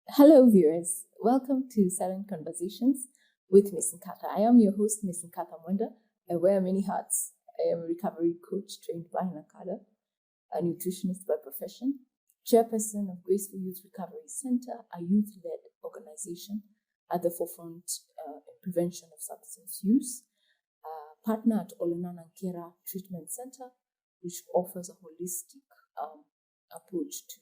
Hello, viewers. Welcome to Silent Conversations with Miss Nkata. I am your host, Miss Nkata Mwenda. I wear many hats. I am a recovery coach trained by Nakada, a nutritionist by profession, chairperson of Graceful Youth Recovery Center, a youth-led organization at the forefront in prevention of substance use, partner at Olena Nankera Treatment Center, which offers a holistic approach to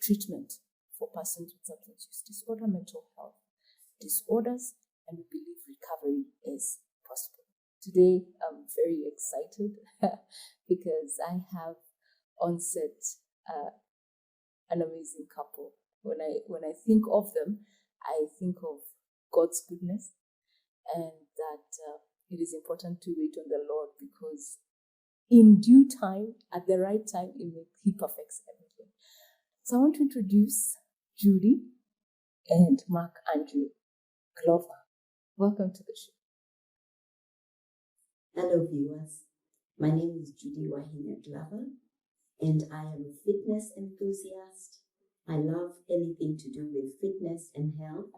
treatment for persons with substance use disorder, mental health disorders, and we believe recovery is possible. Today, I'm very excited because I have on set an amazing couple. When I think of them, I think of God's goodness, and that it is important to wait on the Lord because in due time, at the right time, He perfects everything. So I want to introduce Judy and Andrew Glover. Welcome to the show. Hello viewers, my name is Judi Wahinya-Glover and I am a fitness enthusiast. I love anything to do with fitness and health.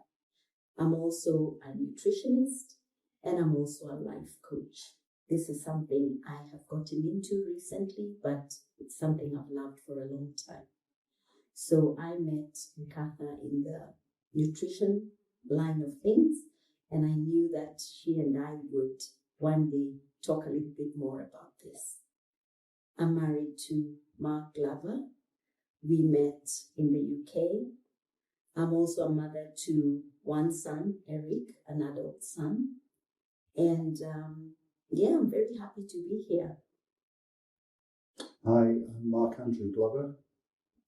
I'm also a nutritionist and I'm also a life coach. This is something I have gotten into recently, but it's something I've loved for a long time. So I met Nkatha in the nutrition line of things, and I knew that she and I would one day talk a little bit more about this. I'm married to Mark Glover. We met in the UK. I'm also a mother to one son, Eric, an adult son. And I'm very happy to be here. Hi, I'm Mark Andrew Glover.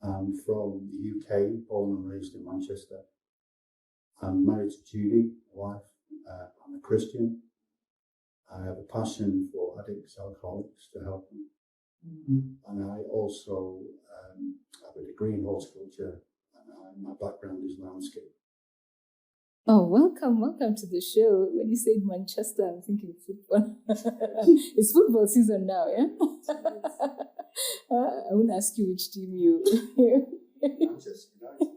I'm from the UK, born and raised in Manchester. I'm married to Judy, my wife. I'm a Christian. I have a passion for addicts, alcoholics, to help them. Mm-hmm. And I also have a degree in horticulture, and my background is landscape. Oh, welcome to the show. When you said Manchester, I'm thinking football. It's football season now, yeah? I won't ask you which team you... Manchester United.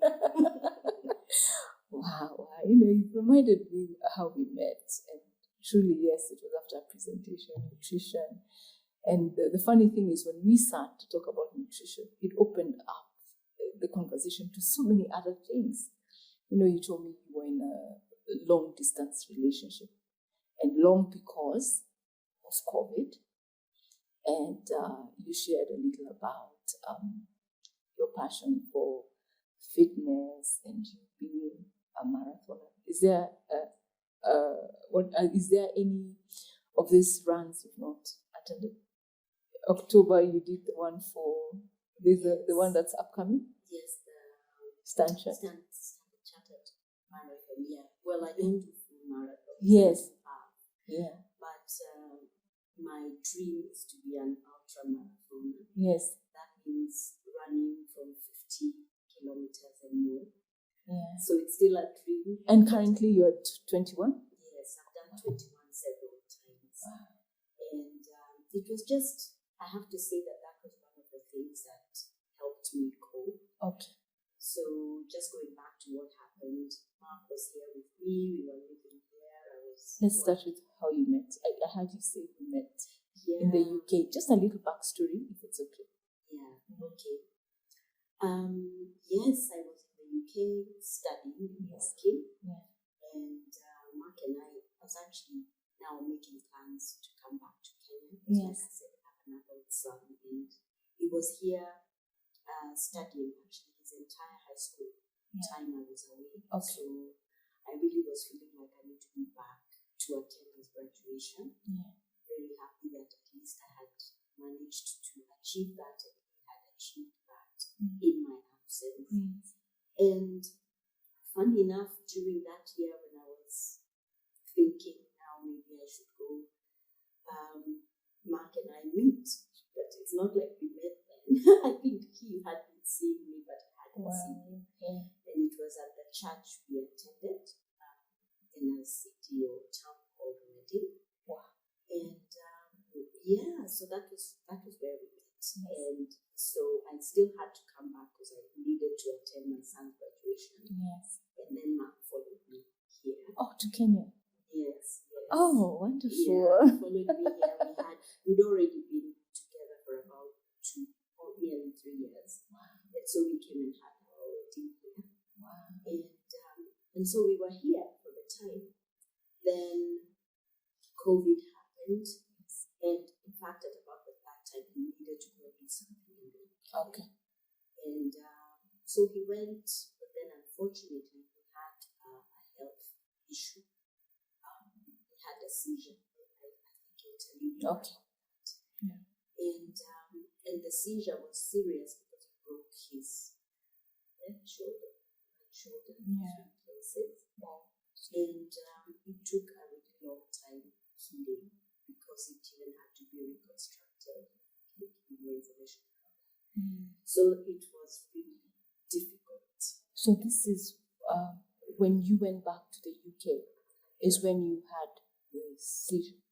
Wow. You've reminded me how we met. And truly, yes, it was after a presentation on nutrition. And the funny thing is, when we sat to talk about nutrition, it opened up the conversation to so many other things. You told me you were in a long-distance relationship, and long because of COVID. And you shared a little about your passion for fitness and you being a marathoner. Is there any of these runs you've not attended? October, you did the one for the one that's upcoming. Yes, the Stand Chartered marathon. Yeah. Well, I don't do full marathon. Yes. Yeah. But my dream is to be an ultra marathoner. Yes. That means running from 50 kilometers and more. Yeah. So it's still a dream. And currently you're at 21? Yes, I've done 21 several times. Wow. And it was just, I have to say that was one of the things that helped me cope. Okay. So just going back to what happened, Mark was here with me, we were living here. Let's start with how you met. I heard you say you met in the UK. Just a little backstory, if it's okay. Yeah, okay. Yes, I was in the UK studying and working. Yeah. And Mark and I was actually now making plans to come back to Kenya. Yes. Like I said, I have an adult son, and he was here studying actually his entire high school time I was away. Okay. So I really was feeling like I need to be back to attend his graduation. Yeah. Very happy that at least I had managed to achieve that, and he had achieved that in my absence. And funny enough, during that year when I was thinking now maybe I should go, Mark and I meet, but it's not like we met then. I think he had been seeing me, but I hadn't seen him. Yeah. And it was at the church we attended in a city or town called Reading. Wow. And so that was where we met. Yes. And so I still had to come back because I needed to attend my son's graduation. back to Kenya? Yes. Oh, wonderful. Yeah, followed me here. We'd already been together for about 2 or nearly 3 years. Wow. And so we came and had our wedding here. Wow. And so we were here for the time. Then COVID happened. Yes. And in fact, at about that time, he needed to go do something in the UK. Okay. And so he went, but then unfortunately, he had a health issue. He had a seizure. I think I'll Okay. Yeah. And the seizure was serious because it broke his left shoulder, Yeah. 3 places. Wow. And it took a really long time healing because it even had to be reconstructed. Give you more information about that. So it was really difficult. So this is when you went back to the UK, is when you had the seizure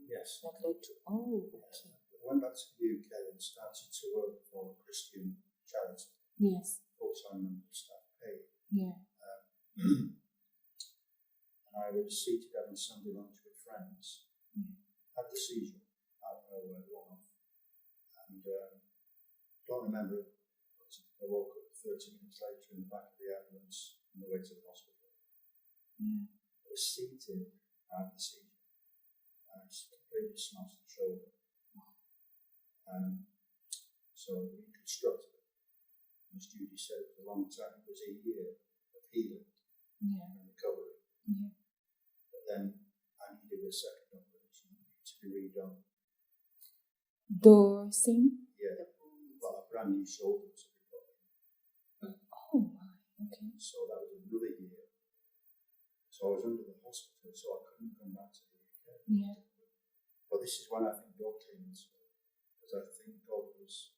Yes. that led to. Oh, okay. I went back to the UK and started to work for a Christian charity, Yes. full-time member of staff paid. Yeah. And I was seated having Sunday lunch with friends, had the seizure out of nowhere, one off, and don't remember. I woke up 30 minutes later in the back of the ambulance on the way to the hospital. Yeah. I was seated, I had the seizure. I just completely smashed the shoulder. So we reconstructed it. As Judy said, it was a long time. It was a year of healing and recovery. Yeah. But then I needed a second operation to be redone. The same? Yeah, well, a brand new shoulder to be put in. Oh my, okay. So that was another year. So I was under the hospital, so I couldn't come back to the UK. Yeah. But this is when I think God came into it. Because I think God was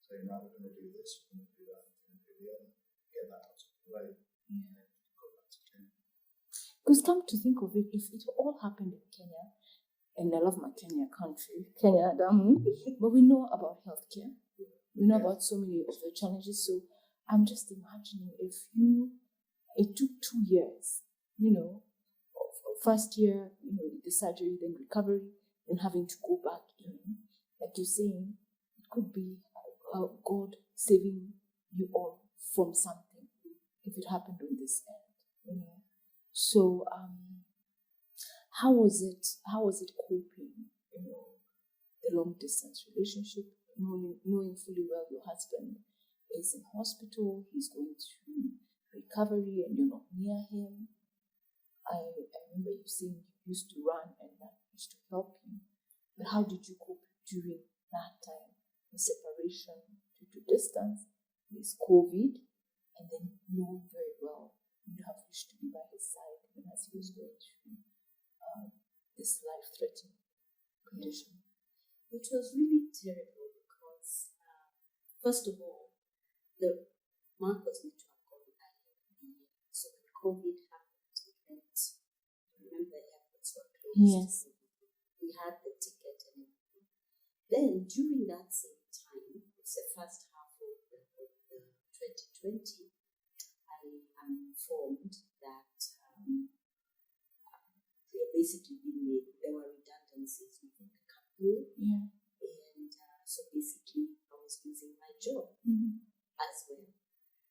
saying, now we're going to do this, we're going to do that, we're going to do the other, get that out of the way, and then go back to Kenya. Because come to think of it, if it all happened in Kenya, and I love my Kenya country, Kenya, Adamu, but we know about healthcare. We know about so many of the challenges. So I'm just imagining if it took 2 years, first year, the surgery, then recovery, then having to go back in. Like you're saying, it could be God saving you all from something if it happened on this end. So how was it coping, the long distance relationship, knowing fully well your husband is in hospital, he's going through recovery and you're not near him. I remember you saying you used to run and that used to help you. But how did you cope during that time? The separation due to distance, this COVID, and then knowing very well you have wished to be by his side even as he was going through this life-threatening condition. It was really terrible because, first of all, the Mark was meant to have gone earlier in the year. So when COVID happened, it meant, remember, the airports were closed. Yes. We had the ticket and everything. Then during that same time, it's the first half of the 2020, I am informed that basically there were redundancies within the company. Yeah. And so basically I was losing my job as well.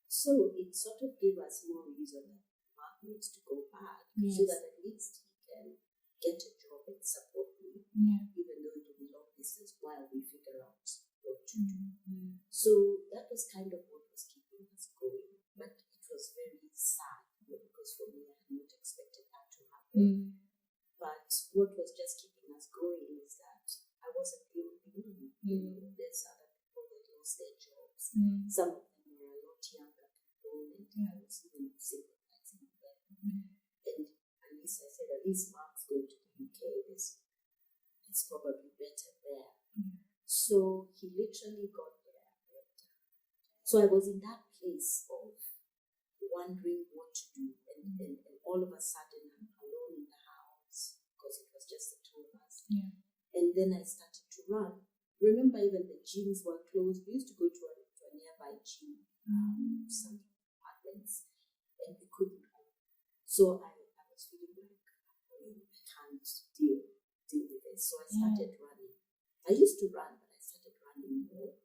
So it sort of gave us more reason that Mark needs to go back so that at least he can get a job and support me, even though it will be long distance while we figure out what to do. So that was kind of what was keeping us going. But it was very sad because for me I had not expected that to happen. But what was just keeping us going is that I wasn't the only one. There's other people that lost their jobs. Some of them were a lot younger people, and I was even sympathizing with them. And at least I said, at least Mark's going to the UK. It's probably better there. So he literally got there. So I was in that place of wondering what to do, and all of a sudden I'm alone in the house because it was just the two of us. And then I started to run. Remember, even the gyms were closed. We used to go to a nearby gym, some apartments, and we couldn't go. So I was feeling like deal with it. So I started running. I used to run, but I started running more.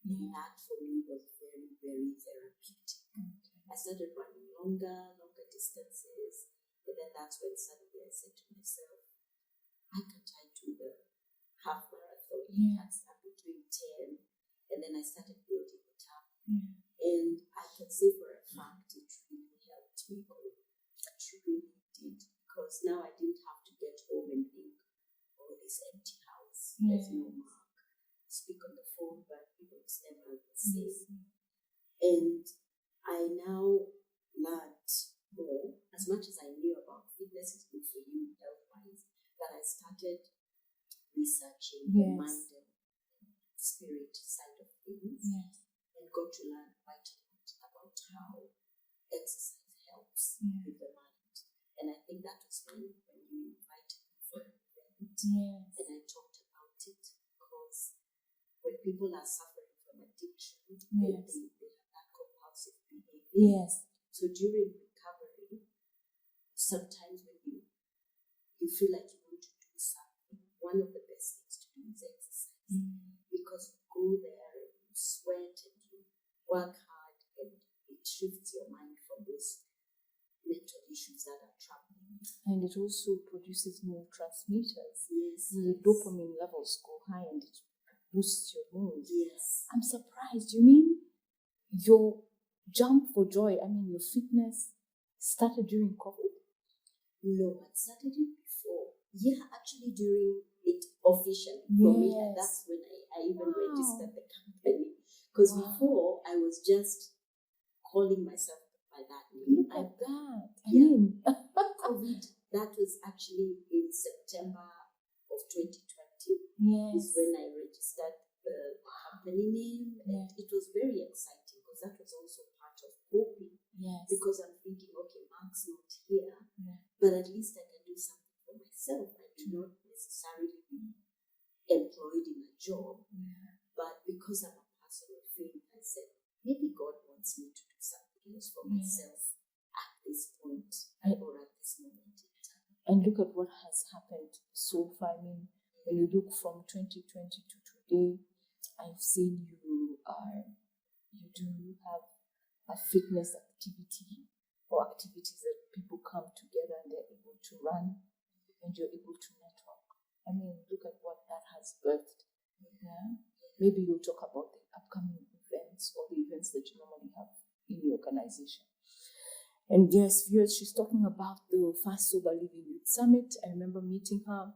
And that for me was very, very therapeutic. I started running longer distances. And then that's when suddenly I said to myself, I can try to do the half marathon. I started doing 10. And then I started building it up. And I can say for a fact it really helped me go. It really did. Because now I didn't have to get home and think, oh, this empty house, there's no mark. Speak on the phone, but it's never the same. And I now learned more, as much as I knew about fitness is good for you health-wise, but I started researching the mind and spirit side of things and got to learn quite a lot about how exercise helps with the mind. And I think that was when you invited me for an event and I talked about it, because when people are suffering from addiction, they have that compulsive behavior. So during recovery, sometimes when you feel like you want to do something, one of the best things to do is exercise. Because you go there and you sweat and you work hard and it shifts your mind from those mental issues that are troubling. And it also produces neurotransmitters. The dopamine levels go high and it boosts your mood. I'm surprised. You mean your jump for joy, your fitness started during COVID? No, I started it before. Actually during it officially. For me, that's when I even registered the company. Because before, I was just calling myself by that name. Look at that. COVID, that was actually in September of 2020. Is when I registered the company name. And it was very exciting because that was also part of coping. Because I'm thinking, okay, Mark's not here, but at least I can do something for myself. I do not necessarily be employed in a job, but because I'm a person of faith, I said, maybe God wants me to do something else for myself at this point or at this moment in time. And look at what has happened so far. When you look from 2020 to today, I've seen you do have a fitness activity or activities that people come together and they're able to run and you're able to network. Look at what that has birthed. Maybe you'll talk about the upcoming events or the events that you normally have in your organization. And yes, viewers, she's talking about the Fast Sober Living Youth Summit. I remember meeting her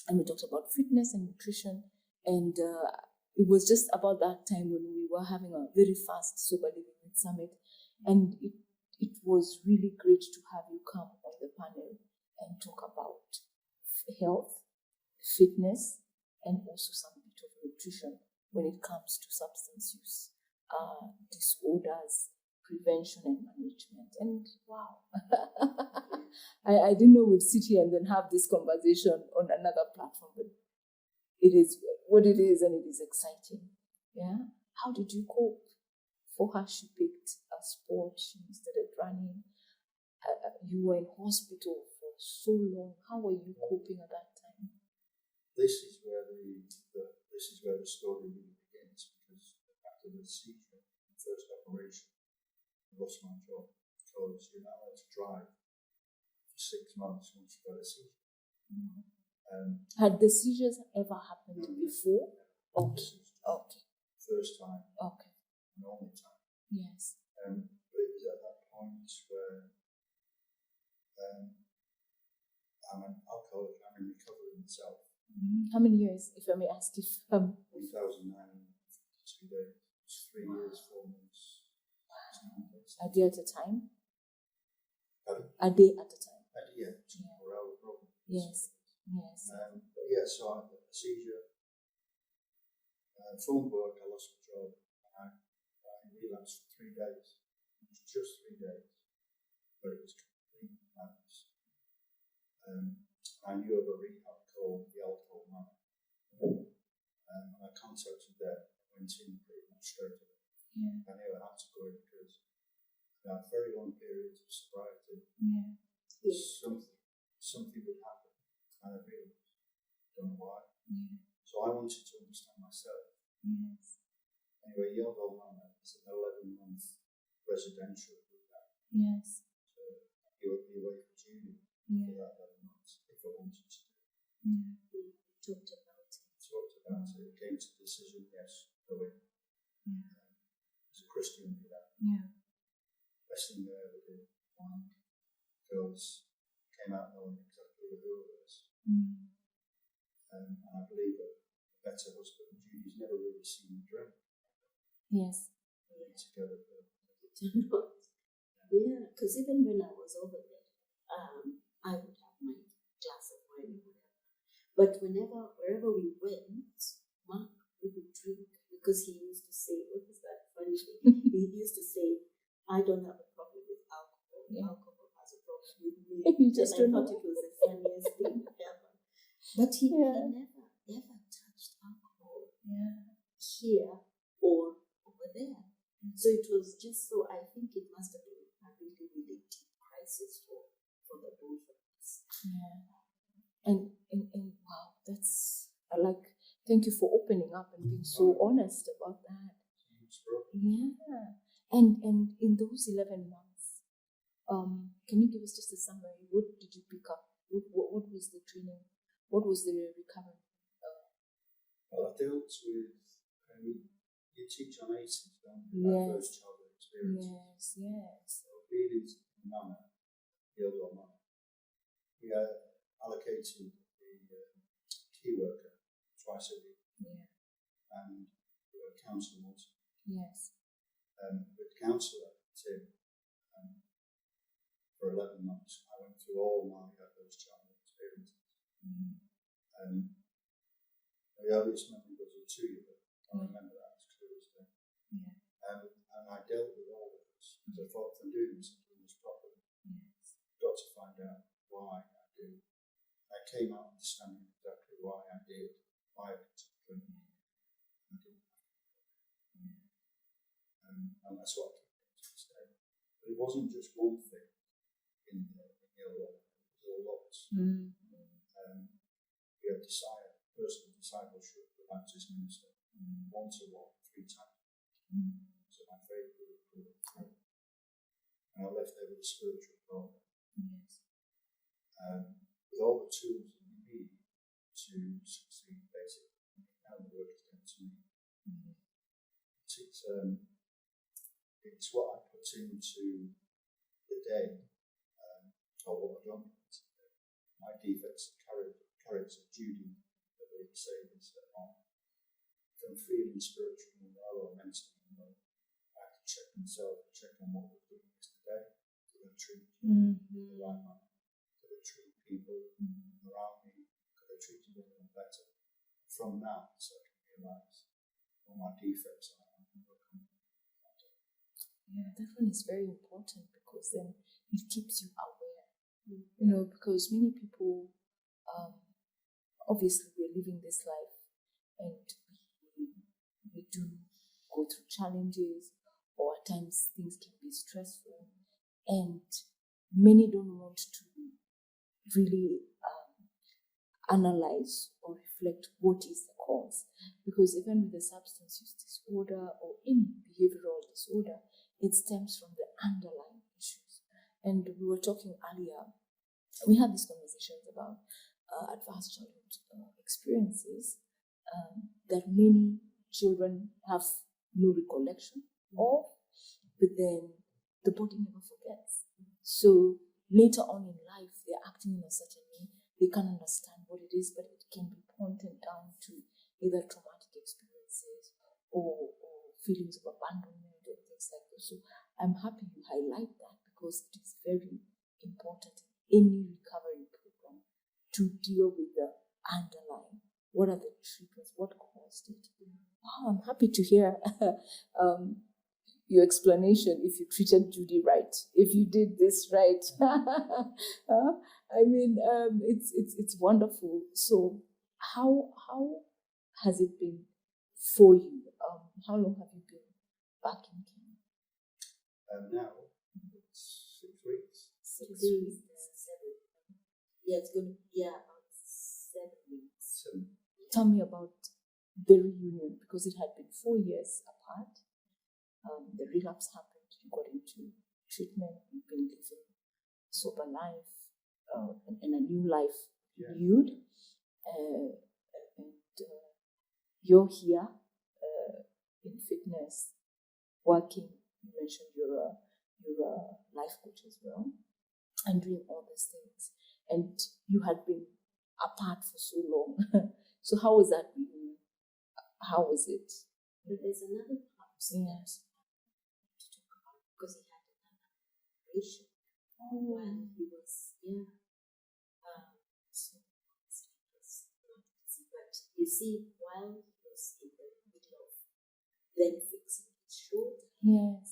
and we talked about fitness and nutrition. And it was just about that time when we were having a very fast Sober Living Youth Summit. And it was really great to have you come on the panel and talk about health, fitness, and also some bit of nutrition when it comes to substance use disorders, prevention and management. And wow, I didn't know we'd sit here and then have this conversation on another platform, but it is what it is and it is exciting. How did you cope? For her, she picked a sport. She started running. You were in hospital for so long. How were you coping at that time? This is where the story really begins, because after the seizure, the first operation, I lost my job because you're not allowed to drive for 6 months once you've got a seizure. Had the seizures ever happened before? Okay. First time. Okay. And only time. Yes. But it was at that point where I'm an alcoholic. I'm in recovery myself. How many years, if I may ask? 2009, 52 days. It's 3 years, 4 months. A day at a time? Pardon? A day at a time. 24-hour problem. Yes. So I had a seizure. Phone book, I lost my job. I relapsed for 3 days. It was just 3 days. But it was complete madness. I knew of a rehab called the Alcohol Man. And I contacted them. I went in pretty much straight away. I knew I had to go in because I had very long periods of sobriety. Something would happen. and I really don't know why. Yeah. So I wanted to understand myself. Yes. Anyway, Yellow Manor is an 11-month residential program. Yes. So you would be away from Judi Yeah. for that 11 months if I wanted to. Yeah. We talked about it. Talked about it. It came to the decision, yes, go in. Yeah. As a Christian, do that. Yeah. Best thing they ever did. Wow. Girls came out knowing exactly who it was. Mm. And I believe that a better husband, Judy's never really seen him drink. Yes. Together. Yeah, because even when I was over there, I would have my glass of wine or whatever. But wherever we went, Mark wouldn't drink because he used to say, what was that funny thing? He used to say, I don't have a problem with alcohol. Yeah. Alcohol has a problem with me. You just and I don't thought know. it was the funniest thing ever. But he Yeah. never, ever touched alcohol Yeah. here or over there. So it was just so, I think it must have been a really, really deep crisis for the both of us. Yeah. And wow, that's thank you for opening up and being so honest about that. Yeah. And in those 11 months, can you give us just a summary? What did you pick up? What was the training? What was the recovery? Well, I dealt with, you teach on ACEs, don't you? Yes. First childhood experiences. Yes. So being in Manor, the other one, we allocated the key worker twice a week, Yeah. and we were counselling once. Yes. With the counsellor, Tim, for 11 months, I went through all my first childhood experiences. Mm-hmm. The earliest memory was a 2-year-old. I remember that as clear as day. Yeah. And I dealt with all of this because I thought, if I'm doing this properly, Yes. I've got to find out why I do. I came out understanding exactly why I did, why I took drink. I didn't. And that's what I keep doing to this day. But it wasn't just one thing in the other, it was a lot. Mm-hmm. We had personal discipleship with the Baptist minister, 1-to-1, 3 times. So my faith grew. And I left there with a spiritual problem. Yes. With all the tools that you need to succeed, basically. Now the work is done to me. Mm-hmm. It's what I put into the day, or what I don't put into the day. My defects of character, Judi, that they say is on. If I'm feeling spiritually well or mentally well, I have to check myself, check on what we're doing yesterday. Could I treat the right manner? Could I treat people around me? Could I treat them better? From that, so I can realize what my defects are. Yeah, that one is very important because then it keeps you aware. You know, because many people, obviously, we're living this life and we do go through challenges, or at times things can be stressful, and many don't want to really analyze or reflect what is the cause. Because even with the substance use disorder or any behavioral disorder, it stems from the underlying issues. And we were talking earlier, we had these conversations about advanced childhood experiences that many children have no recollection of, but then the body never forgets. So later on in life, they're acting in a certain way. They can't understand what it is, but it can be pointed down to either traumatic experiences or feelings of abandonment and things like that. So I'm happy you highlight that because it is very important in any recovery program to deal with the underlying. What are the triggers? What caused it? Wow, I'm happy to hear your explanation. If you treated Judi right, if you did this right, I mean, it's wonderful. So, how has it been for you? How long have you been back in Kenya? Now it's 6 weeks. 6 weeks. 7. Yeah, it's going to be about Tell me about the reunion, because it had been 4 years apart. The relapse happened, you got into treatment, you've been living a sober life, and a new life renewed. And you're here in fitness, working. You mentioned you're a life coach as well, and doing all these things. And you had been apart for so long. So how was that reunion? How was it? But there's another part to talk about, because he had another operation while he was so it was not easy. But you see, while he was in the middle of then fixing his shoulder, an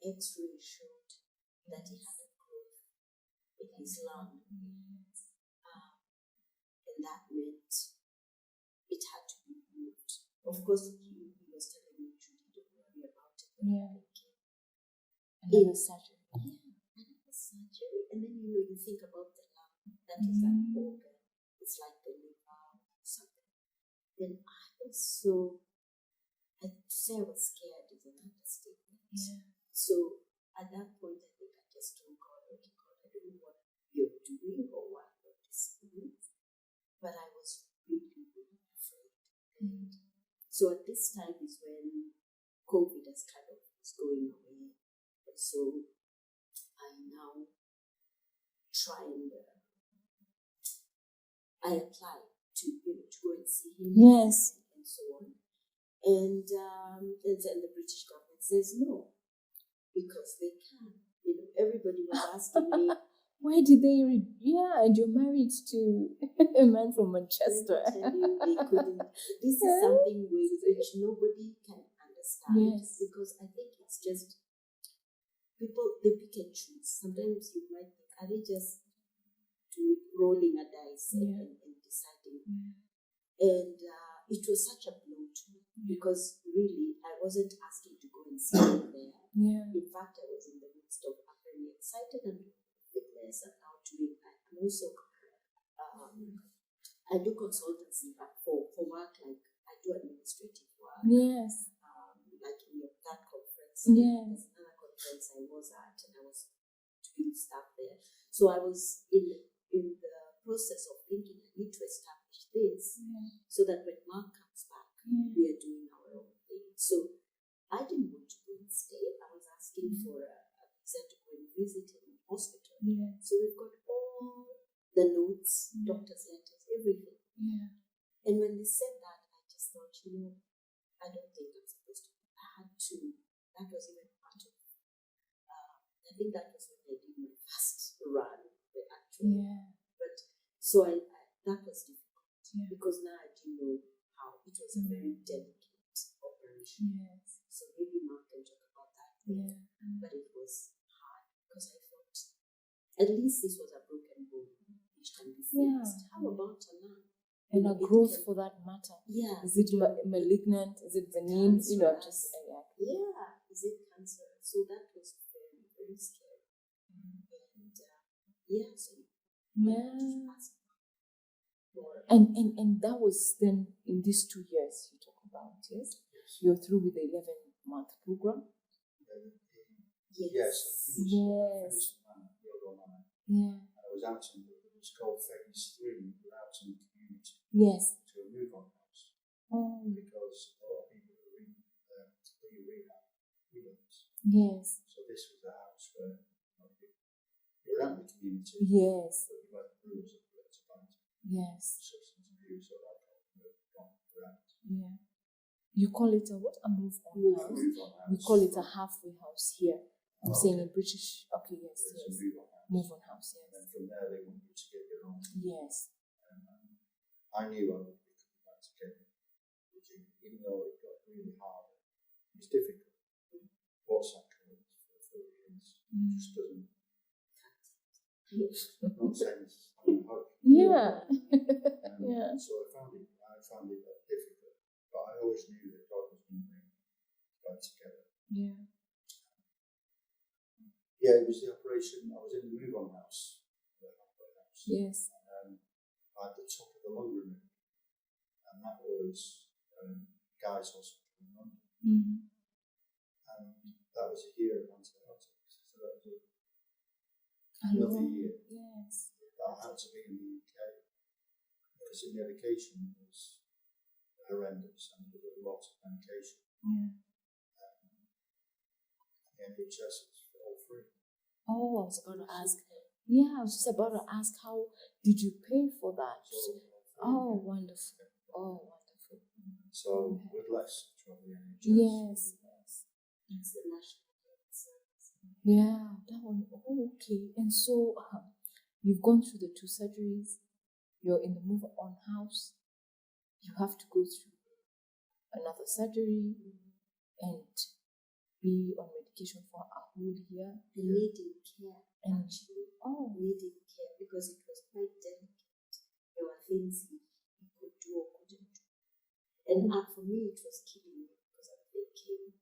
X-ray showed that he had a growth in his lung, and that meant it had to be removed. Of course, he was telling me, Judy, don't worry about it. Another surgery. Another surgery. And then you think about the lung. That is an organ. It's like the liver or something. Then I was so, to say I was scared is an understatement. So at that point, I think I just told God, okay, God, I don't know what you're doing or what this means, but I was really, really afraid. And so at this time is when COVID is going away. And so I now try and I apply to go and see him. Yes. And so on. And then the British government says no, because they can. Everybody was asking me, why did they? And you're married to a man from Manchester. Let me tell you, they couldn't. This is something which nobody can understand. Because I think it's just people, they pick and choose. Sometimes you might think, are they just rolling a dice and deciding? And it was such a blow to me, because really I wasn't asking to go and see him there. In fact, I was in the midst of very excited and fitness and now doing. I'm also I do consultancy, but for work, like I do administrative work. Like in that conference. There's another conference I was at, and I was doing stuff there. So I was in the process of thinking I need to establish this so that when Mark comes back, we are doing our own thing. So I didn't want to go and stay. I was asking for a visa to go and visit him in hospital. So we've got all the notes, doctor's letters, everything. And when they said that, I just thought, I don't think I'm supposed to. I had to. That was even part of. I think that was when I did my first run, actually. But so that was difficult because now I do know how it was a very delicate operation. So maybe Mark can talk about that. But it was hard because I thought at least this was a broken bone which can be fixed. How about a lung? And a growth for that matter. Is it malignant? Is it benign? Is it cancer? So that was very, very scary. And that was then in these 2 years you talk about, yes? You're through with the 11-month program? Yes. I was out in it's called phase 3. We're out in the community. To a move-on house. Because a lot of people are in relapse. So this was a house where you're out in the community. But you had rules of substance abuse or alcohol around. You call it a what? A move-on house. We call it a halfway house here. I'm saying in British. Okay, yes. Move-on house, yes. And from there, they want you to get your own. I knew I would be coming back together, even though it got really hard. It's difficult. What's happening for 4 years? It just doesn't. Not saying it's hope. So I found it difficult, but I always knew that God was going to bring us back together. It was the operation. I was in the move-on house. Yes. I had the top of the lung removed. and that was Guy's Hospital in London. Mm-hmm. And that was a year of antibiotics. So that was Hello. another year. Yes. That had to be in the UK because the medication was horrendous and there was a lot of medication. Yeah. The NHS was all free. Oh, I was about to ask. Yeah, I was just about to ask, how did you pay for that? So, Oh, wonderful. Oh, wonderful. So with less from the NHS. Yes, yes. It's the national health service. Yeah, that one. Oh, okay. And so you've gone through the 2 surgeries. You're in the move on house. You have to go through another surgery and be on medication for a whole year. The lady care, And actually. oh, Lady care, because it was quite delicate. There were things he could do or couldn't do. And for me, it was killing me because I'm thinking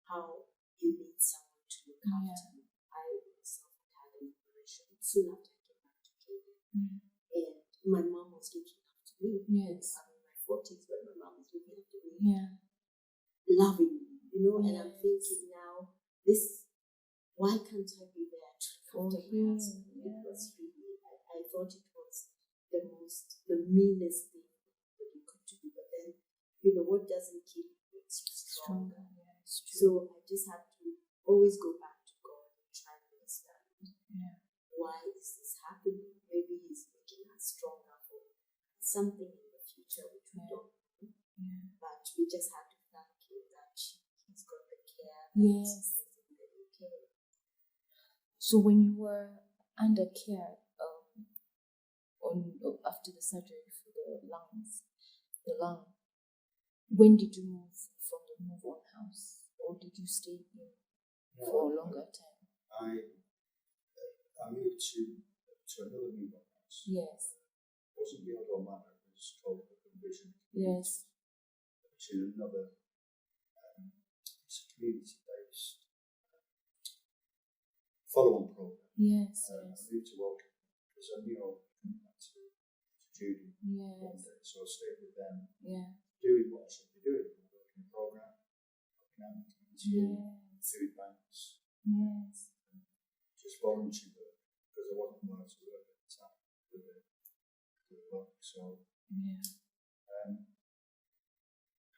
how you need someone to look after you. I myself had an operation soon after I came back to Kenya. Mm. And my mom was looking after me. Yes. I'm in my 40s, but my mom was looking after me. Yeah. Loving me, and I'm Yes. thinking now, why can't I be there to look after my him, husband? yeah. It was really, I thought it was the meanest thing that you could do. But then, what doesn't kill you makes you stronger. Yeah, it's true. So I just have to always go back to God and try to understand Yeah. why is this happening. Maybe He's making us stronger for something in the future which we Yeah. don't know. Yeah. But we just have to thank Him that He's got the care. Yes. In the UK. So when you were under care, after the surgery for the lung, when did you move from the move on house, or did you stay in for a longer time? I moved to another move on house. Yes. It wasn't the Old Manor, it was called Open Vision. Yes. Which is another, it's a community-based follow-on program. Yes. I moved to Woking because I knew I was coming back to Judi one Yes. day, so I stayed with them, Yeah. doing what I should be doing, working program, looking at the community, Yes. food banks, Yes. just voluntary work because I wasn't allowed to work at the time with the work. So Yeah.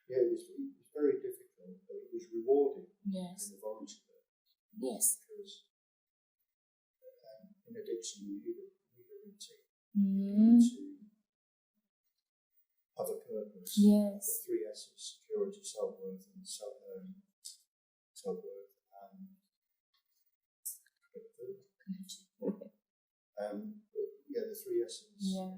yeah, it was very difficult, but it was rewarding Yes. in the voluntary work Yes. because in addiction you need a routine. Mm. To have a purpose. Yes. The 3 S's: security, self-worth, and self-worth, and the 3 S's Yeah.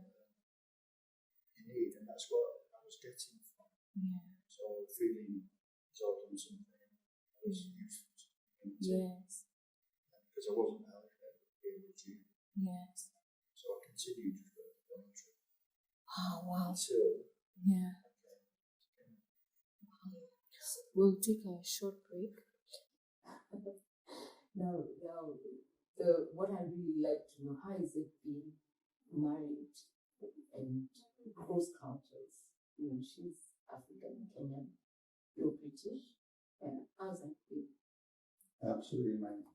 you need, and that's what I was getting from. Yeah. So feeling as I've done something that was useful to the community, Yes. because I wasn't out there being with you. Yes. So I continued to work voluntary Oh, wow. until Yeah. We'll take a short break. Now, what I really like to know, how is it being married and cross cultures? She's African, Kenyan, you're British. Yeah, how's that feel? absolutely amazing.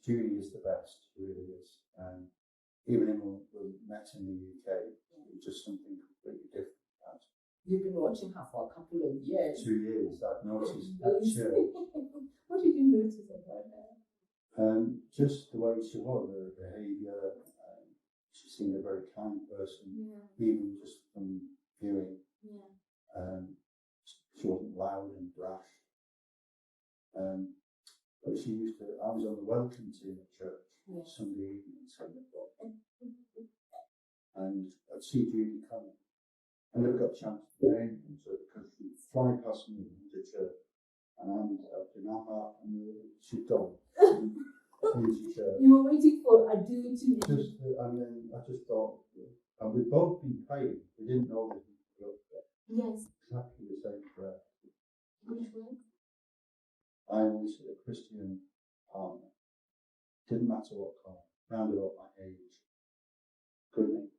Judi is the best, she really is. Even when we met in the UK, it was just something completely different. You've been watching her for a couple of years. 2 years, I've noticed that What did you notice about her? just the way she was, her behaviour. She seemed a very kind person, even just from viewing. Yeah. She wasn't loud and brash. But she used to, I was on the welcome team at church Sunday evening, 7 o'clock. And I'd see Judi coming. I never got a chance to get in because she'd fly past me into church. And I ended up in Amma and she'd gone into church. You were waiting for a day to. And then I just thought, and we'd both been praying. We didn't know that we could look at Yes. exactly the same prayer. Which one? I was a Christian partner. Didn't matter what kind, round about my age. Good name,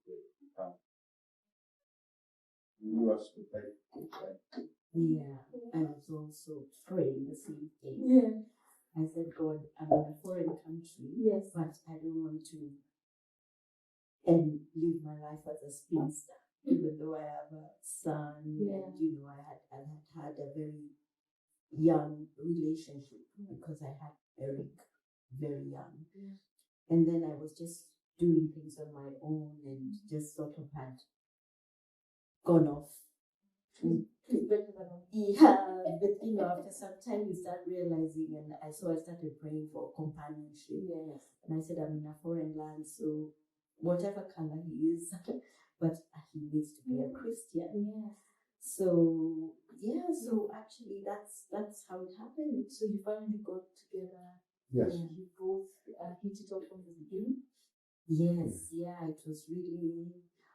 us with faith. Yeah, I was also praying the same thing. Yeah. I said, God, I'm in a foreign country, Yes. but I don't want to live my life as a spinster, even though I have a son. Yeah. And, I had a very young relationship because I had Eric very young. Yeah. And then I was just doing things on my own and just sort of had gone off. It's better than all. Yeah, but after some time you start realizing, and I started praying for companionship. Yes. And I said, I'm in a foreign land, so whatever color he is, but he needs to be a Christian. Yes. So actually that's how it happened. So you finally got together. Yes. And you both hit it off from the beginning. Yes, yeah, it was really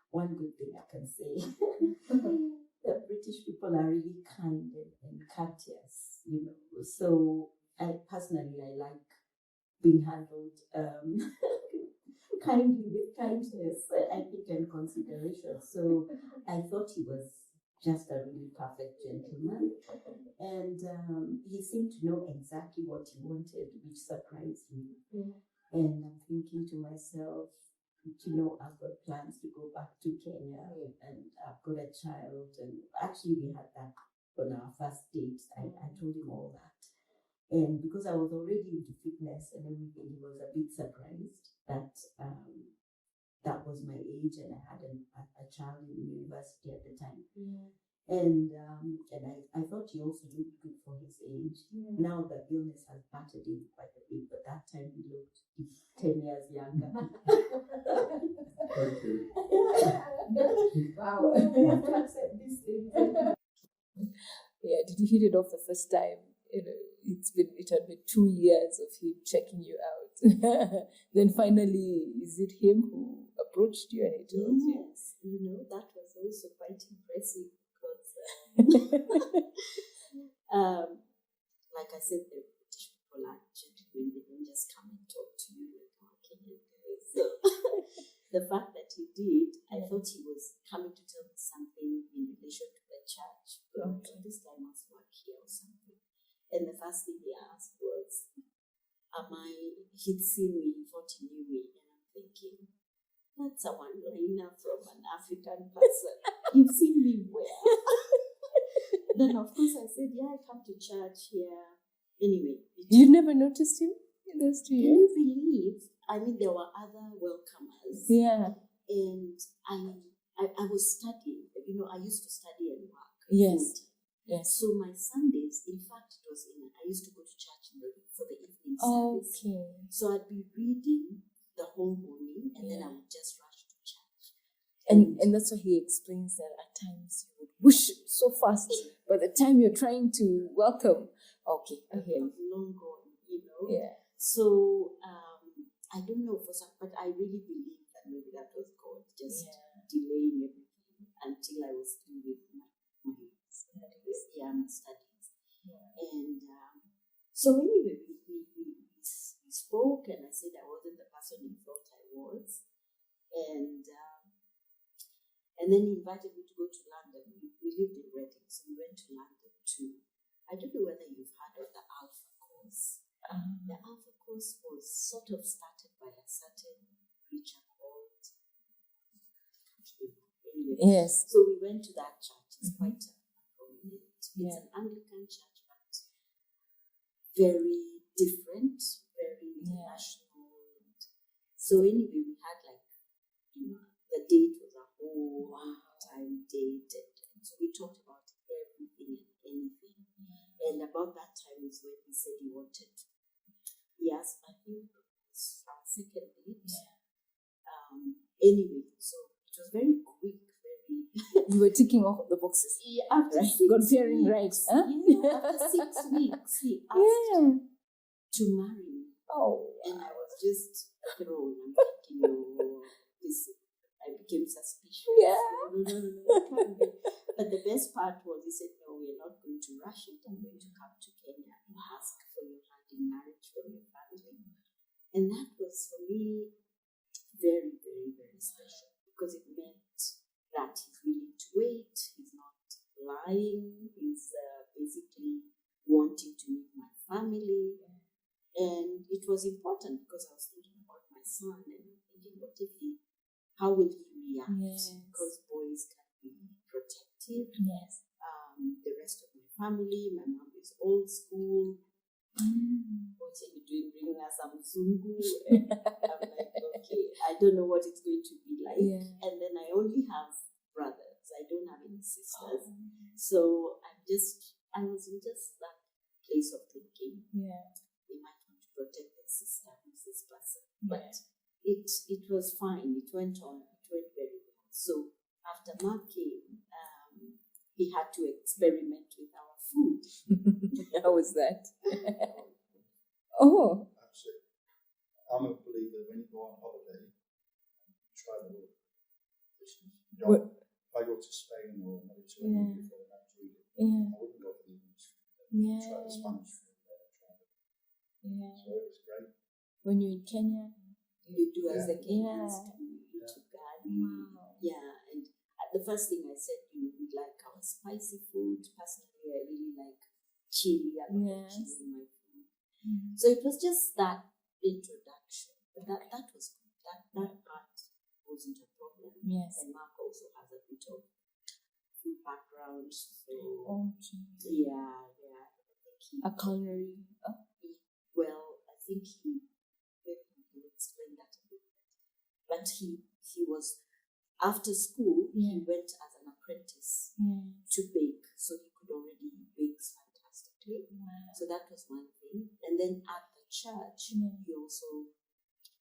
one good thing I can say. The British people are really kind and courteous, So I personally like being handled kindly with kindness, I think, and consideration. So I thought he was just a really perfect gentleman, and he seemed to know exactly what he wanted, which surprised me. Yeah. And I'm thinking to myself, I've got plans to go back to Kenya, and I've got a child. And actually, we had that on our first date. I told him all that. And because I was already into fitness and everything, he was a bit surprised that that was my age, and I had a child in university at the time. Yeah. And I thought he also looked good for his age. Yeah. Now the illness has battered him quite a bit, but that time he looked 10 years younger. Thank you. Wow. I have to accept these things. Yeah, did you hit it off the first time? It had been 2 years of him checking you out. Then finally, is it him who approached you and he told you? Yes, that was also quite impressive because, like I said, the British people are gentlemen. They don't just come and talk to you like our Kenyan guys. So the fact that he did, I thought he was coming to tell me something in relation to the church. Okay. This time I was work here or something. And the first thing he asked was, he'd seen me, thought he knew me, and I'm thinking, that's a one-liner from an African person. You've seen me where? Then, of course, I said, yeah, I come to church here. Anyway. You never noticed him in those 2 Can years? you believe? I mean, there were other welcomers. Yeah. And I was studying. I used to study and work. Yes. Yes. So my Sundays, in fact, I used to go to church for the evening service. Okay. So I'd be reading the whole morning, and then I would just rush to church. And that's why he explains that at times you would whoosh so fast. By the time you're trying to welcome, okay, I hear you. Long gone, Yeah. So I don't know for some, but I really believe that maybe that was God just delaying everything until I was through with my studies. Yeah. And so anyway, we spoke, and I said I wasn't the person he thought I was, and then he invited me to go to London. We lived in Reading, so we went to London too. I don't know whether you've heard of the Alpha course. The Alpha course was sort of started by a certain preacher called. Anyway, Yes. so we went to that church. It's quite prominent. It's an Anglican church, but very different, very international. So anyway, we had the date was a whole time date, and so we talked about everything and anything. And about that time is when he said he wanted. Yes, I think it was our second date. Anyway, so it was very quick, very. You were ticking off the boxes. Yeah, after right? 6 God fearing weeks. right. Huh? Yeah, after 6 weeks, he asked to marry me. Oh. And I was just thrown. I'm thinking, I became suspicious. Yeah. No, it can't be. But the best part was he said, no, we're not going to rush it. I'm going to come to Kenya and ask for your hand in marriage from your family. And that was for me very, very, very special, because it meant that he's willing to wait. He's not was important because I was thinking about my son and thinking, how will he react? Yes. Because boys can be protective. Yes. The rest of my family, my mom is old school. What are you doing bringing us some sungu? And I'm like, okay, I don't know what it's going to be like. Yeah. And then I only have brothers. I don't have any sisters. So I was in just that place of thinking, they might want to protect their sister, who's this person. But it was fine. It went on. It went very well. So after Mark came, he had to experiment with our food. How was that? Oh. Absolutely. I'm a believer when you go on holiday, try the local dishes. If I go to Spain or Mediterranean before Nigeria, I wouldn't go for the English food. Try the Spanish food there. So it was great. When you're in Kenya, You do as the Kenyans do. Wow. Yeah, and the first thing I said, we like our spicy food. Personally, I really like chili. I love chili in my food. So it was just that introduction. But that was good. That part wasn't a problem. Yes. And Mark also has a bit of food background. So yeah. A culinary. Well, I think he will explain that a bit. But he was, after school, he went as an apprentice to bake. So he could already bake fantastically. Wow. So that was one thing. And then at the church, he also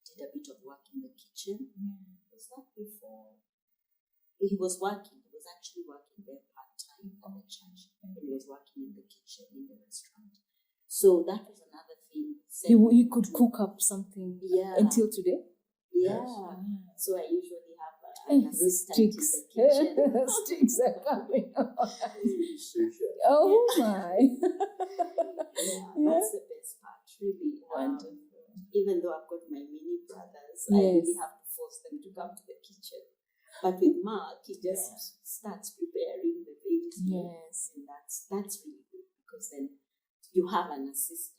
did a bit of work in the kitchen. Was that before? He was actually working there part-time at the church. And he was working in the kitchen in the restaurant. So that was another thing. He could cook up something until today? Yeah. So I usually have an assistant in the kitchen. Sticks are coming out. Sushi. Oh my. That's the best part, really. Wonderful. Even though I've got my mini brothers, I really have to force them to come to the kitchen. But with Mark, he just starts preparing the things. Yes. And that's really good because then you have an assistant.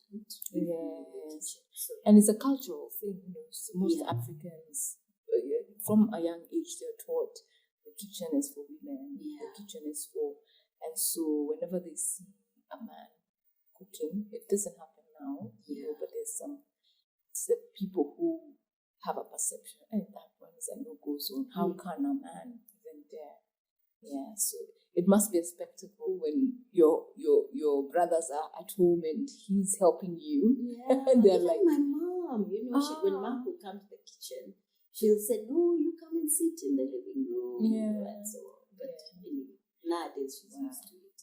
Yes. So, and it's a cultural thing. So most Africans, from a young age, they're taught the kitchen is for women. The kitchen is for, and so whenever they see a man cooking, it doesn't happen now. But there's it's the people who have a perception, that one is a no-go zone. How can a man even dare? Yeah, so it must be a spectacle when your brothers are at home and he's helping you. Yeah, and they're even like, my mom, when Mark will come to the kitchen, she'll say, "No, you come and sit in the living room." And so on. But anyway, nowadays she's used to it.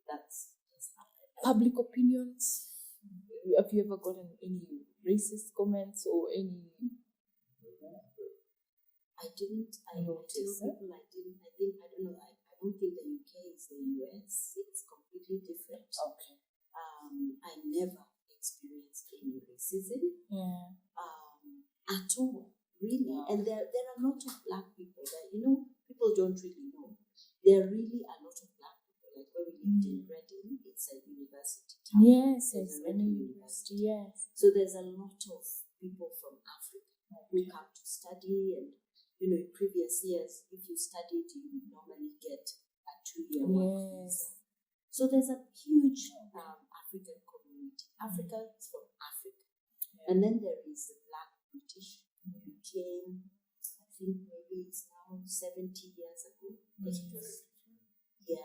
That's just happened. Public opinions. Have you ever gotten any racist comments or any? I didn't. I noticed. tell people I didn't. I don't know. I don't think the UK is the US. It's completely different. Okay. I never experienced any racism. At all, really. Wow. And there are a lot of black people that people don't really know. There are really a lot of black people. Like where we lived in Reading, it's a university town. Yes, it's a university. Yes. So there's a lot of people from Africa who come to study, and in previous years, if you studied, you normally get a 2-year work visa. So there's a huge African community. Africa is from Africa. And then there is the Black British who came, I think maybe it's now 70 years ago. Because it was, so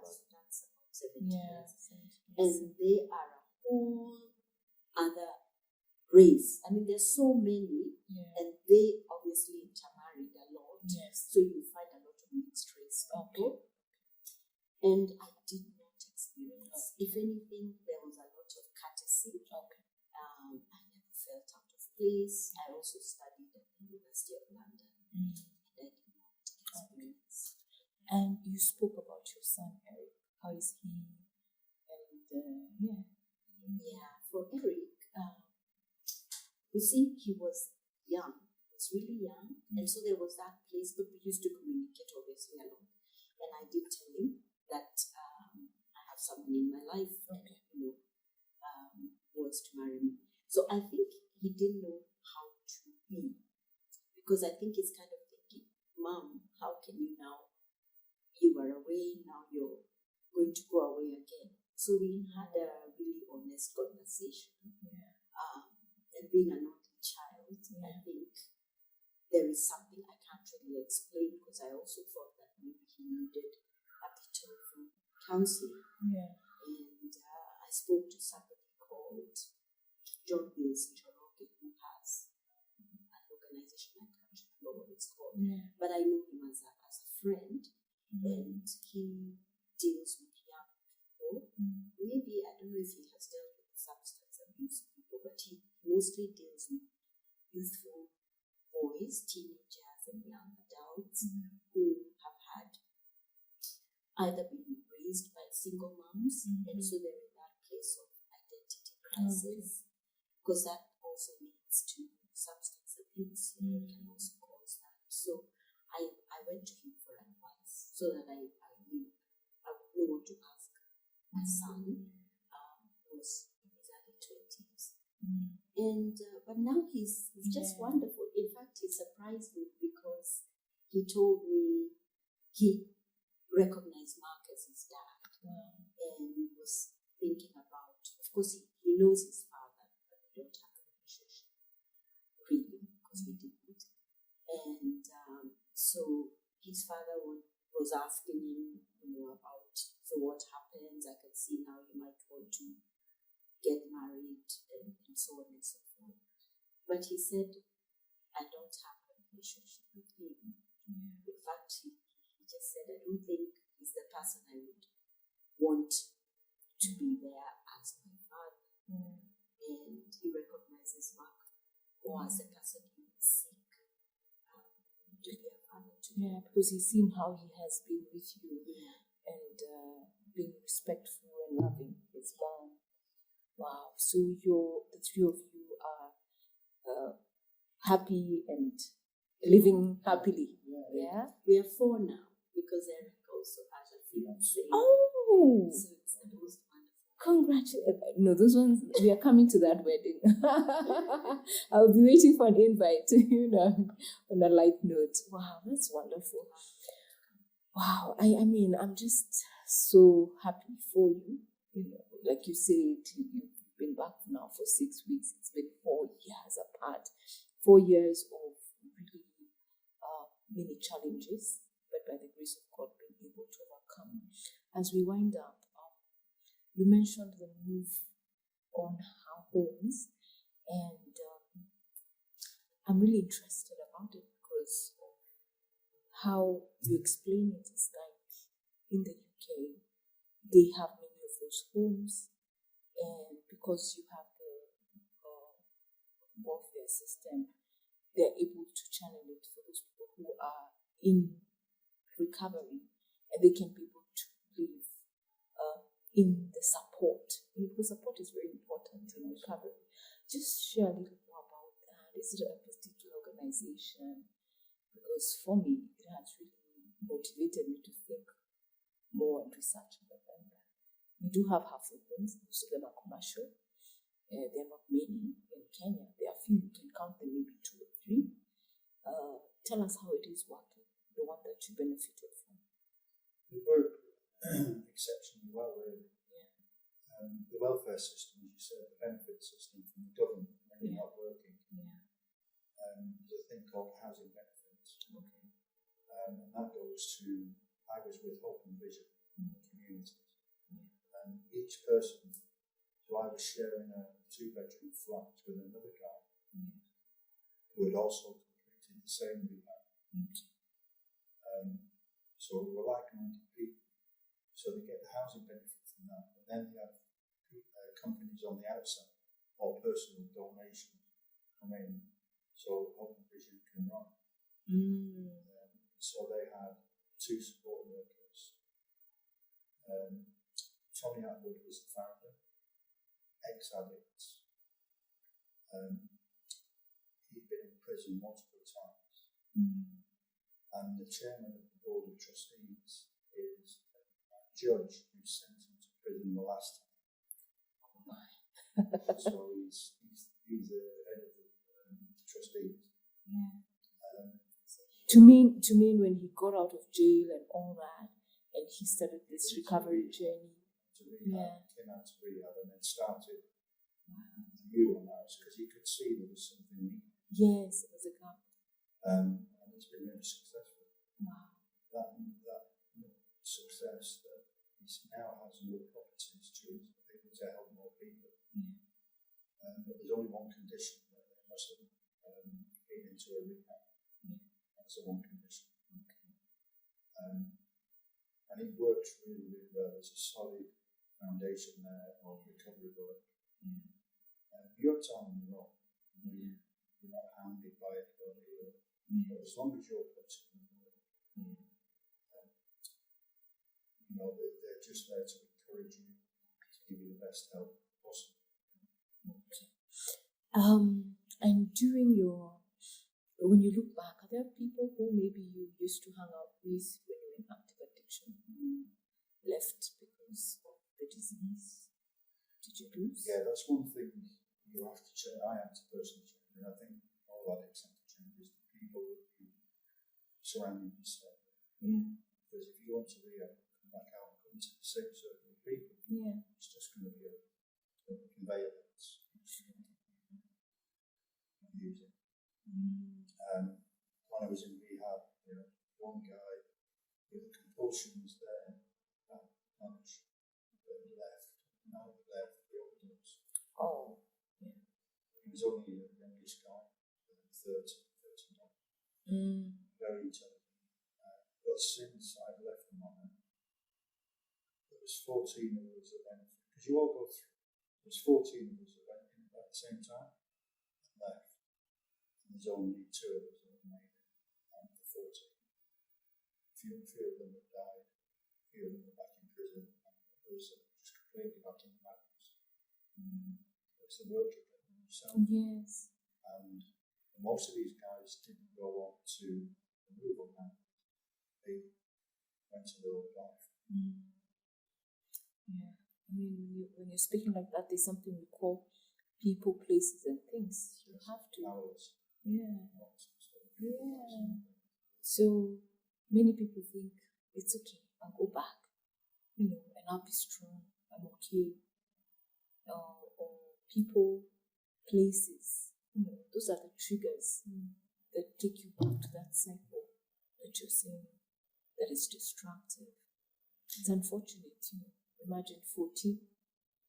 that's about 70 years. And they are a whole other race. I mean, there's so many, and they obviously intermarried a lot. Yes. So you find a lot of mixed race people. And I did not experience. If anything, there was a lot of courtesy. I never felt out of place. I also studied at the University of London. And I did not experience. And you spoke about your son, Eric. How is he? And for Eric, you see, he was young. He was really young. And so there was that place, but we used to communicate obviously a lot. And I did tell him that I have someone in my life that wants to marry me. So I think he didn't know how to be. Because I think he's kind of thinking, Mom, how can you now? You were away, now you're going to go away again. So we had a really honest conversation. And being an only child, I think there is something I can't really explain, because I also thought that maybe he needed a bit of counseling. Yeah. And I spoke to somebody called John Mills in Toronto, who has an organization, I can't remember what it's called, but I know him as a friend, and he deals with young people. Maybe, I don't know if he has dealt with substance abuse people, but he mostly deals with youthful boys, teenagers, and young adults who have had either been raised by single moms, and so they're in that place of identity crisis, because that also leads to substance abuse. It can also cause that. So I went to him for advice, so that I would know what to ask my son, who was in his early 20s. And but now he's just wonderful. In fact, he surprised me, because he told me he recognized Mark as his dad, and was thinking about, of course, he knows his father, but we don't have a relationship really, because we didn't. And so his father was asking him, about, so what happens? I can see now you might want to get married, and so on and so forth. But he said, I don't have a relationship with him. In fact, he just said, I don't think he's the person I would want to be there as my father. And he recognizes Mark more as the person he would seek to be a father to. Yeah, because he's seen how he has been with you, and being respectful and loving his mom. Wow. So the three of you are happy and living happily. Yeah. We are 4 now, because Eric also has a fiancé. Oh. So it's the most wonderful. Congratulations. No, those ones, we are coming to that wedding. I'll be waiting for an invite, on a light note. Wow, that's wonderful. Wow. I mean, I'm just so happy for you. Like you said, you've been back now for 6 weeks. It's been 4 years apart. 4 years of really many challenges, but by the grace of God, being able to overcome. As we wind up, you mentioned the move on our homes, and I'm really interested about it, because of how you explain it. Is like in the UK, they have many of those homes, and because you have the welfare system, they're able to channel it for those people who are in recovery, and they can be able to live in the support. Because support is very important in recovery. Just share a little more about that. Is it a particular organization? Because for me, it has really motivated me to think more and research about that. We do have halfway homes, most of them are commercial. There are not many in Kenya. There are few, you can count them, maybe 2 or 3. Tell us how it is working, the one that you benefited from. We work exceptionally well, really. The welfare system, as you said, the benefit system from the government when you're not working. There's a thing called housing benefits. And that goes to, I was with Hope and Vision communities. And each person, so I was sharing a 2-bedroom flat with another guy who had also completed the same rehab. So we were like-minded people. So they get the housing benefit from that. But then they have companies on the outside or personal donations come in, so Hope and Vision can run. So they had 2 support workers. Tommy Atwood was the founder, ex-addict. He'd been in prison multiple times. And the chairman of the board of trustees is a judge who sent him to prison the last time. So he's the head of the just eat. Yeah. To mean when he got out of jail and all that, and he started this recovery journey. To rehab, came out to rehab, and then started new on that because he could see there was something new. Yes, it was a gap. And it's been really successful. Wow. That success that he now has more properties to help more people. But there's only one condition that they must have been into a rehab. That's the one condition. Okay. And it works really, really well. There's a solid foundation there of recovery work. You have time on your own. You're not hounded by anybody. But as long as you're putting in the work, they're just there to encourage you, to give you the best help possible. Okay. And when you look back, are there people who maybe you used to hang out with when you were in active addiction who left because of the disease? Did you lose? Yeah, that's one thing you have to change. I have to personally change, and I think all addicts have to change is the people that you surround yourself with. Yeah. Because if you want to rehab, come back out and come to the same circle of people, it's just going to be a conveyor belt. Music. When I was in rehab, one guy with a compulsion was there that much, but he left. Now he left the overdose. Oh, yeah. He was only the youngest guy, 39. Very intelligent. But since I left him on it, there was 14 of us that went, because you all go through, there was 14 of us that went in at the same time and left. There's only 2 of us that have made it out of the 14. Few of them have died, few of them are back in prison, and others are just completely back in the madness. It's the work of yourself. Yes. And most of these guys didn't go on to move on that. They went to their own life. Yeah. I mean, when you're speaking like that, there's something we call people, places, and things. You have to. Hours. Yeah. So many people think it's okay, I'll go back, and I'll be strong, I'm okay. Or people, places, those are the triggers that take you back to that cycle that you're saying that is destructive. It's unfortunate, imagine 40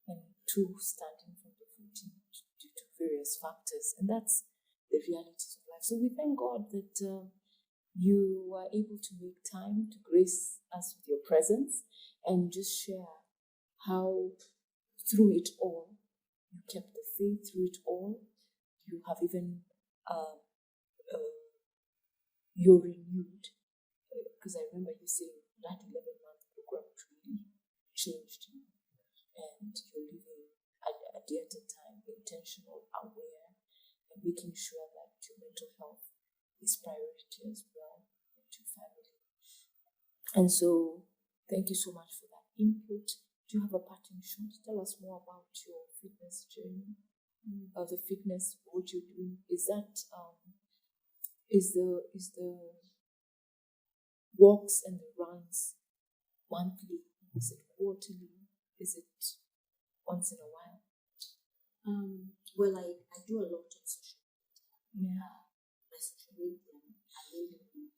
and 2 standing from the 14 due to various factors, and that's the realities of life. So we thank God that you were able to make time to grace us with your presence and just share how through it all you kept the faith, through it all you have even you're renewed, because I remember you saying that 11-month program really changed you, and you're living a day at a time, intentional, aware, and making sure that your mental health is priority as well, and your family. And so, thank you so much for that input. Do you have a parting shot? Tell us more about your fitness journey, of the fitness, what you're doing. Is that is the walks and the runs monthly? Is it quarterly? Is it once in a while? Well, I do a lot of social media. Yeah. My social media, I mainly do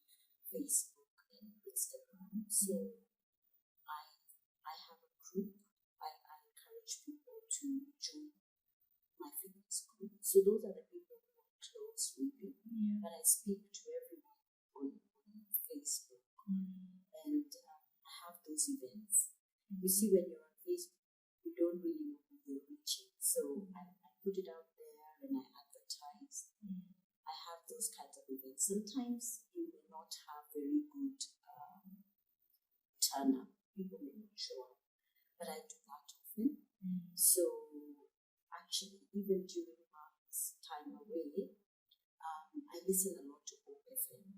Facebook and Instagram. So I have a group. I encourage people to join my fitness group. So those are the people who are close with me. But I speak to everyone on Facebook. And I have those events. You see, when you're on Facebook, you don't really know who you're reaching. So I put it out there and I advertise. I have those kinds of events. Sometimes you may not have very good turnout. People may not show up. But I do that often. So actually, even during Mark's time away, I listen a lot to Hope FM.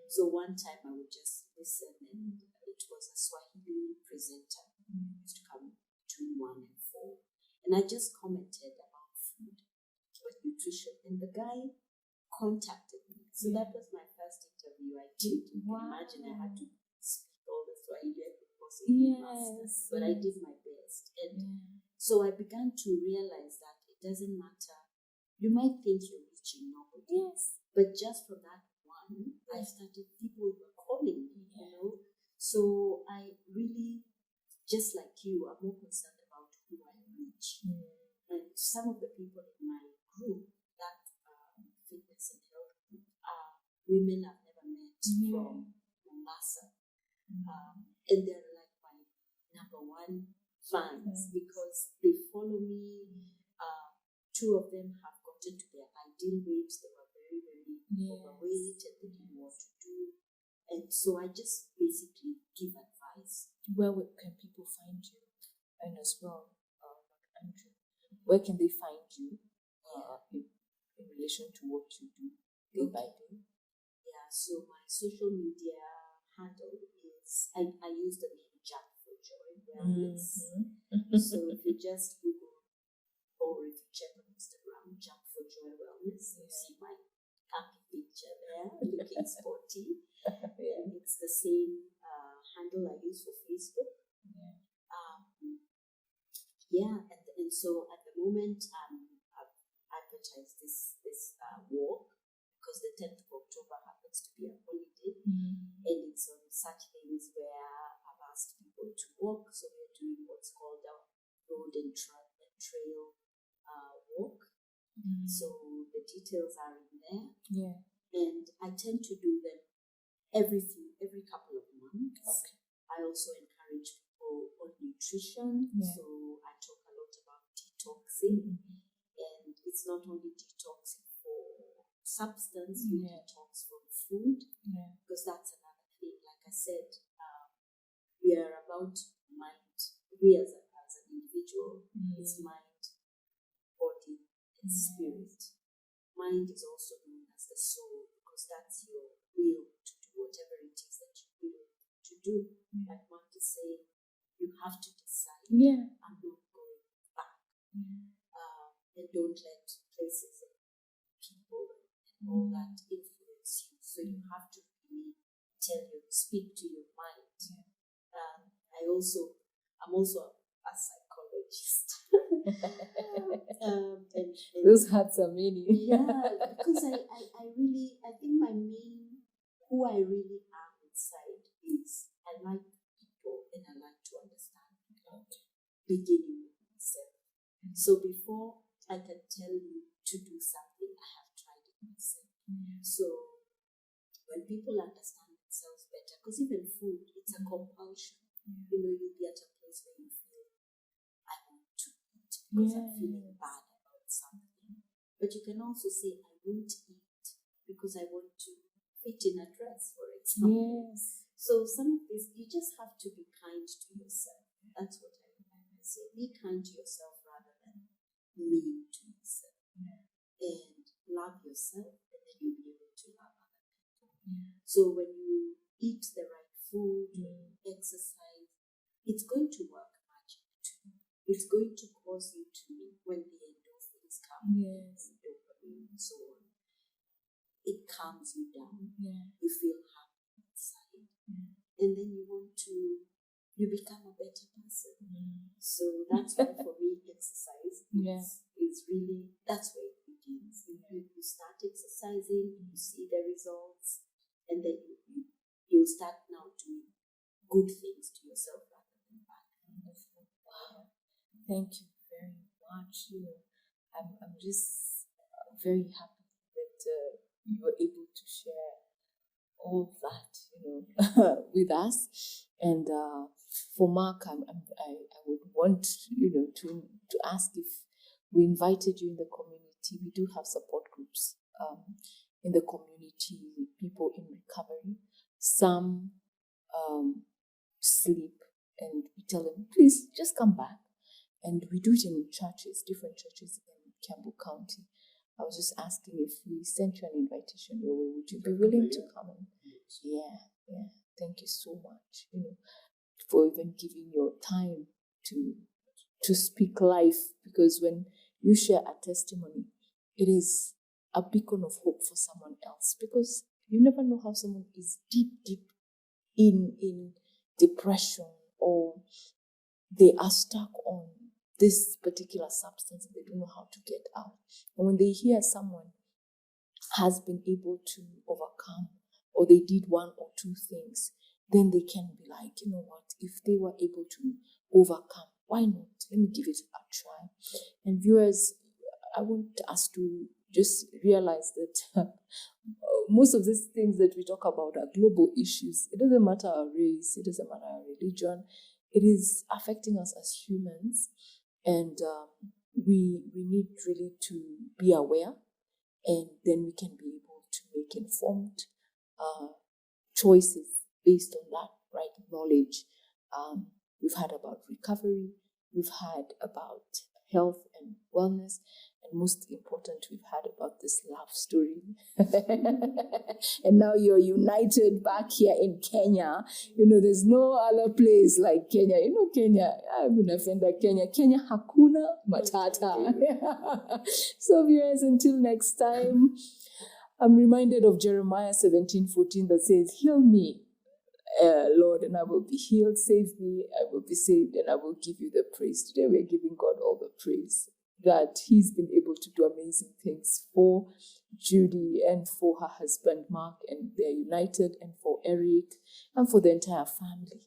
So one time I would just listen, and it was a Swahili presenter who used to come between 1 and 4. And I just commented about food, about nutrition. And the guy contacted me. So that was my first interview I did. You can Wow. imagine I had to speak all the Swahili I could possibly master, Yes. but I did my best. And Yeah. so I began to realize that it doesn't matter. You might think you're reaching nobody, Yes. but just from that one, I started, people were calling me, you know. So I really, just like you, I'm more concerned about who I reach. And some of the people in my group, that fitness and health group, are women I've never met from Mombasa. And they're like my number one fans because they follow me. Two of them have gotten to their ideal weight. They were very, very overweight and they didn't know what to do. And so I just basically give advice. Where can people find you? And as well, Andrew, where can they find you in relation to what you do day by day? Yeah, so my social media handle is, I use the name Jump for Joy Wellness. So if you just Google or if you check on Instagram, Jump for Joy Wellness, you see my happy picture there, looking sporty. And it's the same handle I use for Facebook. And so at the moment I've advertised this walk because the 10th of October happens to be a holiday, and it's on such things where I've asked people to walk. So we're doing what's called a road and trail walk. So the details are in there. Yeah. And I tend to do them every couple of months. Okay. I also encourage people on nutrition. Yeah. So I talk a lot about detoxing. And it's not only detoxing for substance, you detox from food. Because that's another thing. Like I said, we are about mind. We as an individual, it's mind, body, and spirit. Mind is also known as the soul because that's your will to do whatever it is that you will to do. Like Mark is saying, you have to decide. Yeah. I'm not going back. And don't let places and people and all that influence you. So you have to really speak to your mind. I'm also a psychologist. And Those hats are many. because I think who I really am inside is I like people and I like to understand people, beginning with myself. So before I can tell you to do something, I have tried it myself. So when people understand themselves better, because even food, it's a compulsion. You know, you'll be at a place where you feel, I want to eat because I'm feeling bad about something. But you can also say, I won't eat because I want to fit in a dress, for example. So some of this, you just have to be kind to yourself. That's what I say. Be kind to yourself rather than mean to yourself. And love yourself, and then you'll be able to love other people. So when you eat the right food, exercise, it's going to work magic too. It's going to cause you to, when the endorphins come, and dopamine and so on, it calms you down. You feel happy inside. And then you become a better person. So that's why for me, exercise is really, that's where it begins. You start exercising, you see the results, and then you start now doing good things to yourself rather than bad. Wow. Thank you very much. I'm just very happy that you were able to share all that, with us. And for Mark, I would want, to ask if we invited you in the community. We do have support groups in the community with people in recovery. Some sleep, and we tell them, please just come back. And we do it in churches, different churches in Kiambu County. I was just asking if we sent you an invitation your way, would you be willing to come in? Yeah. Thank you so much, for even giving your time to speak life, because when you share a testimony, it is a beacon of hope for someone else, because you never know how someone is deep in depression, or they are stuck on this particular substance and they don't know how to get out. And when they hear someone has been able to overcome, or they did one or two things, then they can be like, you know what, if they were able to overcome, why not? Let me give it a try. And viewers, I want us to just realize that most of these things that we talk about are global issues. It doesn't matter our race, it doesn't matter our religion. It is affecting us as humans, and we need really to be aware, and then we can be able to make informed choices based on that right knowledge. We've heard about recovery, we've heard about health and wellness, and most important, we've heard about this love story. And now you're united back here in Kenya. You know, there's no other place like Kenya. You know, Kenya, I've been a friend of Kenya. Kenya hakuna matata. So viewers, until next time, I'm reminded of Jeremiah 17:14 that says, heal me, Lord, and I will be healed. Save me, I will be saved, and I will give you the praise. Today we're giving God all the praise that he's been able to do amazing things for Judy and for her husband Mark, and they're united, and for Eric and for the entire family.